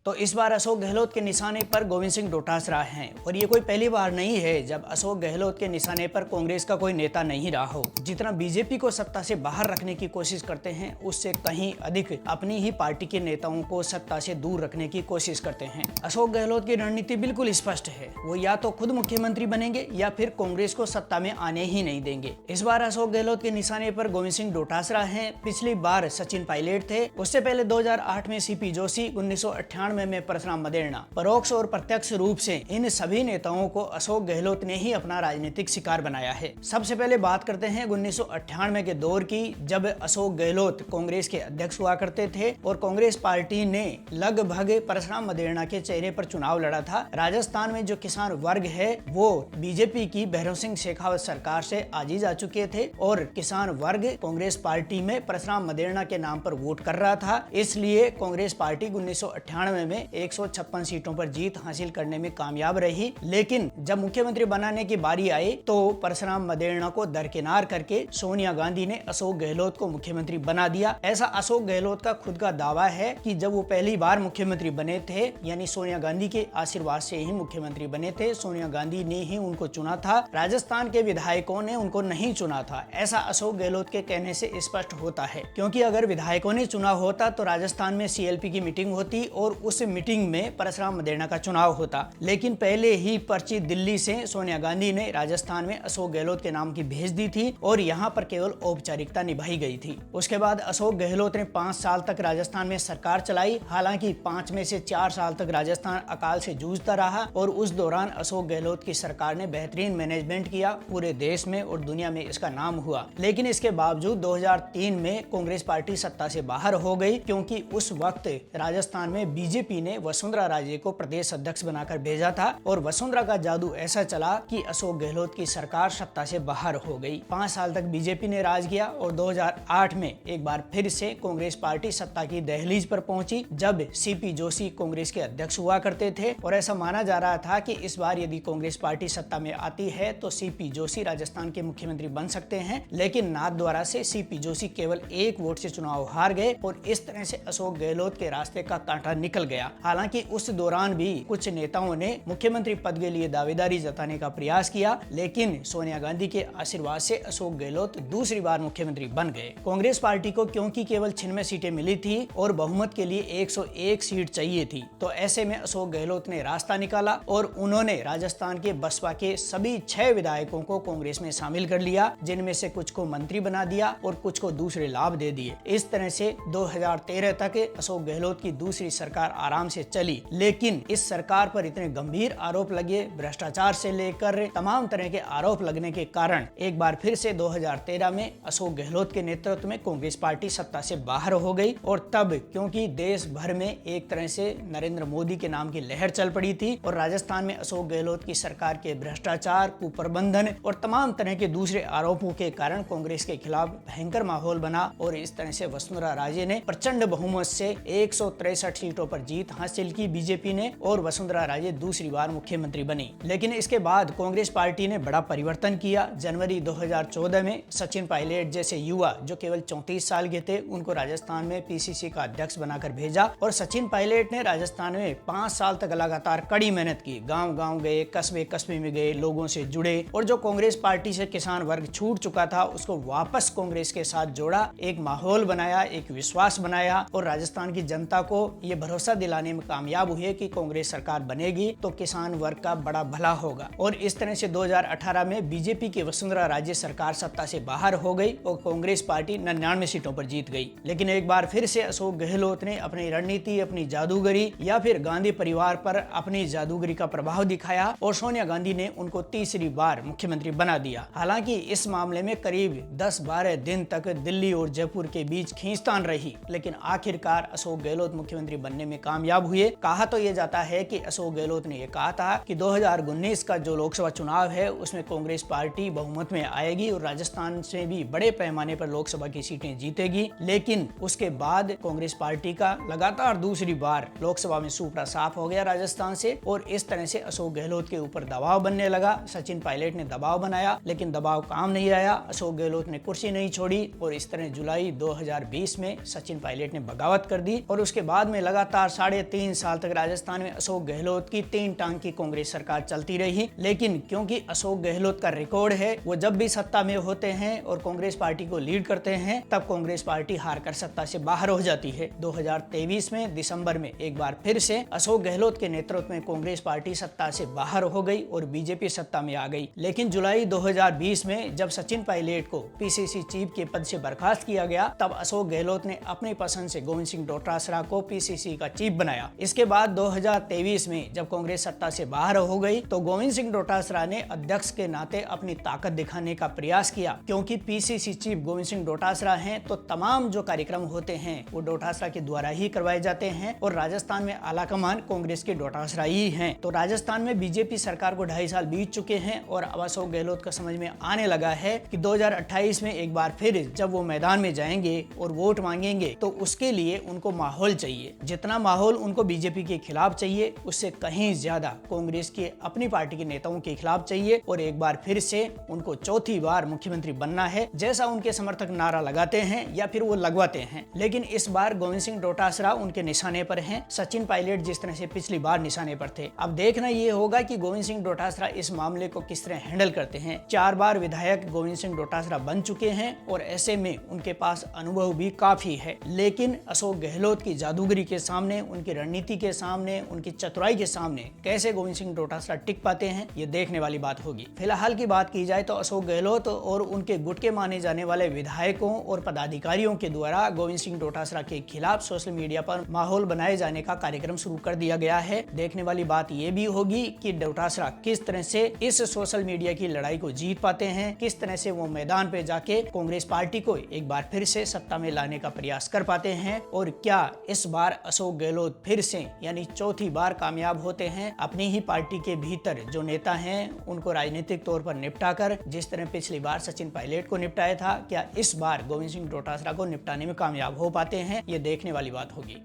तो इस बार अशोक गहलोत के निशाने पर गोविंद सिंह डोटासरा हैं और ये कोई पहली बार नहीं है जब अशोक गहलोत के निशाने पर कांग्रेस का कोई नेता नहीं रहा हो। जितना बीजेपी को सत्ता से बाहर रखने की कोशिश करते हैं उससे कहीं अधिक अपनी ही पार्टी के नेताओं को सत्ता से दूर रखने की कोशिश करते हैं। अशोक गहलोत की रणनीति बिल्कुल स्पष्ट है, वो या तो खुद मुख्यमंत्री बनेंगे या फिर कांग्रेस को सत्ता में आने ही नहीं देंगे। इस बार अशोक गहलोत के निशाने पर गोविंद सिंह डोटासरा हैं, पिछली बार सचिन पायलट थे, उससे पहले 2008 में सीपी जोशी, 1998 में परशुराम मदेरणा। परोक्ष और प्रत्यक्ष रूप से इन सभी नेताओं को अशोक गहलोत ने ही अपना राजनीतिक शिकार बनाया है। सबसे पहले बात करते हैं 1998 के दौर की, जब अशोक गहलोत कांग्रेस के अध्यक्ष हुआ करते थे और कांग्रेस पार्टी ने लगभग परशुराम मदेरणा के चेहरे पर चुनाव लड़ा था। राजस्थान में जो किसान वर्ग है वो बीजेपी की भैरव सिंह शेखावत सरकार से आजीज आ चुके थे और किसान वर्ग कांग्रेस पार्टी में परशुराम मदेरणा के नाम पर वोट कर रहा था। इसलिए कांग्रेस पार्टी 1998 में 156 सीटों पर जीत हासिल करने में कामयाब रही। लेकिन जब मुख्यमंत्री बनाने की बारी आई तो परशुराम मदेरणा को दरकिनार करके सोनिया गांधी ने अशोक गहलोत को मुख्यमंत्री बना दिया। ऐसा अशोक गहलोत का खुद का दावा है कि जब वो पहली बार मुख्यमंत्री बने थे, यानी सोनिया गांधी के आशीर्वाद से ही मुख्यमंत्री बने थे, सोनिया गांधी ने ही उनको चुना था, राजस्थान के विधायकों ने उनको नहीं चुना था। ऐसा अशोक गहलोत के कहने से स्पष्ट होता है, क्योंकि अगर विधायकों ने चुना होता तो राजस्थान में सीएलपी की मीटिंग होती और उस मीटिंग में परशुराम मदेरणा का चुनाव होता। लेकिन पहले ही पर्ची दिल्ली से सोनिया गांधी ने राजस्थान में अशोक गहलोत के नाम की भेज दी थी और यहाँ पर केवल औपचारिकता निभाई गई थी। उसके बाद अशोक गहलोत ने 5 साल तक राजस्थान में सरकार चलाई। हालांकि 5 में से 4 साल तक राजस्थान अकाल से जूझता रहा और उस दौरान अशोक गहलोत की सरकार ने बेहतरीन मैनेजमेंट किया, पूरे देश में और दुनिया में इसका नाम हुआ। लेकिन इसके बावजूद 2003 में कांग्रेस पार्टी सत्ता से बाहर हो गई, क्योंकि उस वक्त राजस्थान में बीजेपी ने वसुंधरा राजे को प्रदेश अध्यक्ष बनाकर भेजा था और वसुंधरा का जादू ऐसा चला कि अशोक गहलोत की सरकार सत्ता से बाहर हो गई। 5 साल तक बीजेपी ने राज किया और 2008 में एक बार फिर से कांग्रेस पार्टी सत्ता की दहलीज पर पहुंची, जब सीपी जोशी कांग्रेस के अध्यक्ष हुआ करते थे और ऐसा माना जा रहा था कि इस बार यदि कांग्रेस पार्टी सत्ता में आती है तो सीपी जोशी राजस्थान के मुख्यमंत्री बन सकते हैं। लेकिन नाथद्वारा से सीपी जोशी केवल 1 वोट से चुनाव हार गए और इस तरह से अशोक गहलोत के रास्ते का कांटा निकल गया। हालांकि उस दौरान भी कुछ नेताओं ने मुख्यमंत्री पद के लिए दावेदारी जताने का प्रयास किया, लेकिन सोनिया गांधी के आशीर्वाद से अशोक गहलोत दूसरी बार मुख्यमंत्री बन गए। कांग्रेस पार्टी को क्योंकि केवल 96 सीटें मिली थी और बहुमत के लिए 101 सीट चाहिए थी, तो ऐसे में अशोक गहलोत ने रास्ता निकाला और उन्होंने राजस्थान के बसपा के सभी 6 विधायकों को कांग्रेस में शामिल कर लिया, जिनमें से कुछ को मंत्री बना दिया और कुछ को दूसरे लाभ दे दिए। इस तरह से 2013 तक अशोक गहलोत की दूसरी सरकार आराम से चली। लेकिन इस सरकार पर इतने गंभीर आरोप लगे, भ्रष्टाचार से लेकर तमाम तरह के आरोप लगने के कारण एक बार फिर से 2013 में अशोक गहलोत के नेतृत्व में कांग्रेस पार्टी सत्ता से बाहर हो गई। और तब क्योंकि देश भर में एक तरह से नरेंद्र मोदी के नाम की लहर चल पड़ी थी और राजस्थान में अशोक गहलोत की सरकार के भ्रष्टाचार, कुप्रबंधन और तमाम तरह के दूसरे आरोपों के कारण कांग्रेस के खिलाफ भयंकर माहौल बना और इस तरह से वसुंधरा राजे ने प्रचंड बहुमत से 163 सीटों पर जीत हासिल की बीजेपी ने और वसुंधरा राजे दूसरी बार मुख्यमंत्री बनी। लेकिन इसके बाद कांग्रेस पार्टी ने बड़ा परिवर्तन किया। जनवरी 2014 में सचिन पायलट जैसे युवा जो केवल 34 साल के थे, उनको राजस्थान में पीसीसी का अध्यक्ष बनाकर भेजा और सचिन पायलट ने राजस्थान में 5 साल तक लगातार कड़ी मेहनत की। गांव-गांव गए, कस्बे में गए, लोगों से जुड़े और जो कांग्रेस पार्टी से किसान वर्ग छूट चुका था उसको वापस कांग्रेस के साथ जोड़ा, एक माहौल बनाया, एक विश्वास बनाया और राजस्थान की जनता को ये भरोसा दिलाने में कामयाब हुए कि कांग्रेस सरकार बनेगी तो किसान वर्ग का बड़ा भला होगा। और इस तरह से 2018 में बीजेपी की वसुंधरा राजे सरकार सत्ता से बाहर हो गई और कांग्रेस पार्टी 99 सीटों पर जीत गई। लेकिन एक बार फिर से अशोक गहलोत ने अपनी रणनीति, अपनी जादूगरी या फिर गांधी परिवार पर अपनी जादूगरी का प्रभाव दिखाया और सोनिया गांधी ने उनको तीसरी बार मुख्यमंत्री बना दिया। हालांकि इस मामले में करीब 10-12 दिन तक दिल्ली और जयपुर के बीच खींचतान रही, लेकिन आखिरकार अशोक गहलोत मुख्यमंत्री बनने में कामयाब हुए। कहा तो ये जाता है कि अशोक गहलोत ने यह कहा था कि 2019 का जो लोकसभा चुनाव है उसमें कांग्रेस पार्टी बहुमत में आएगी और राजस्थान से भी बड़े पैमाने पर लोकसभा की सीटें जीतेगी। लेकिन उसके बाद कांग्रेस पार्टी का लगातार दूसरी बार लोकसभा में सूपड़ा साफ हो गया राजस्थान से और इस तरह से अशोक गहलोत के ऊपर दबाव बनने लगा। सचिन पायलट ने दबाव बनाया लेकिन दबाव काम नहीं आया। अशोक गहलोत ने कुर्सी नहीं छोड़ी और इस तरह जुलाई 2020 में सचिन पायलट ने बगावत कर दी और उसके बाद में लगातार 3.5 साल तक राजस्थान में अशोक गहलोत की 3 टांग की कांग्रेस सरकार चलती रही। लेकिन क्योंकि अशोक गहलोत का रिकॉर्ड है, वो जब भी सत्ता में होते हैं और कांग्रेस पार्टी को लीड करते हैं, तब कांग्रेस पार्टी हार कर सत्ता से बाहर हो जाती है। 2023 में दिसंबर में एक बार फिर से अशोक गहलोत के नेतृत्व में कांग्रेस पार्टी सत्ता से बाहर हो गई और बीजेपी सत्ता में आ गई। लेकिन जुलाई 2020 में जब सचिन पायलट को पीसीसी चीफ के पद से बर्खास्त किया गया, तब अशोक गहलोत ने अपनी पसंद से गोविंद सिंह डोटासरा को पीसीसी का चीफ बनाया। इसके बाद 2023 में जब कांग्रेस सत्ता से बाहर हो गई, तो गोविंद सिंह डोटासरा ने अध्यक्ष के नाते अपनी ताकत दिखाने का प्रयास किया। क्योंकि पीसीसी चीफ गोविंद सिंह डोटासरा हैं, तो तमाम जो कार्यक्रम होते हैं वो डोटासरा के द्वारा ही करवाए जाते हैं और राजस्थान में आलाकमान कांग्रेस के डोटासरा ही हैं। तो राजस्थान में बीजेपी सरकार को 2.5 साल बीत चुके हैं और अब अशोक गहलोत का समझ में आने लगा है कि 2028 में एक बार फिर जब वो मैदान में जाएंगे और वोट मांगेंगे, तो उसके लिए उनको माहौल चाहिए। जितना माहौल उनको बीजेपी के खिलाफ चाहिए, उससे कहीं ज्यादा कांग्रेस के अपनी पार्टी के नेताओं के खिलाफ चाहिए और एक बार फिर से उनको चौथी बार मुख्यमंत्री बनना है, जैसा उनके समर्थक नारा लगाते हैं या फिर वो लगवाते हैं। लेकिन इस बार गोविंद सिंह डोटासरा उनके निशाने पर हैं, सचिन पायलट जिस तरह से पिछली बार निशाने पर थे। अब देखना ये होगा कि गोविंद सिंह डोटासरा इस मामले को किस तरह हैंडल करते हैं। 4 बार विधायक गोविंद सिंह डोटासरा बन चुके हैं और ऐसे में उनके पास अनुभव भी काफी है। लेकिन अशोक गहलोत की जादूगरी के सामने, उनकी रणनीति के सामने, उनकी चतुराई के सामने कैसे गोविंद सिंह डोटासरा टिक पाते हैं, ये देखने वाली बात होगी। फिलहाल की बात की जाए तो अशोक गहलोत और उनके गुट के माने जाने वाले विधायकों और पदाधिकारियों के द्वारा गोविंद सिंह डोटासरा के खिलाफ सोशल मीडिया पर माहौल बनाए जाने का कार्यक्रम शुरू कर दिया गया है। देखने वाली बात यह भी होगी कि डोटासरा किस तरह से इस सोशल मीडिया की लड़ाई को जीत पाते हैं, किस तरह से वो मैदान पे जाके कांग्रेस पार्टी को एक बार फिर से सत्ता में लाने का प्रयास कर पाते हैं और क्या इस बार अशोक गहलोत फिर से यानी चौथी बार कामयाब होते हैं अपनी ही पार्टी के भीतर जो नेता हैं उनको राजनीतिक तौर पर निपटा कर, जिस तरह पिछली बार सचिन पायलट को निपटाया था। क्या इस बार गोविंद सिंह डोटासरा को निपटाने में कामयाब हो पाते हैं, ये देखने वाली बात होगी।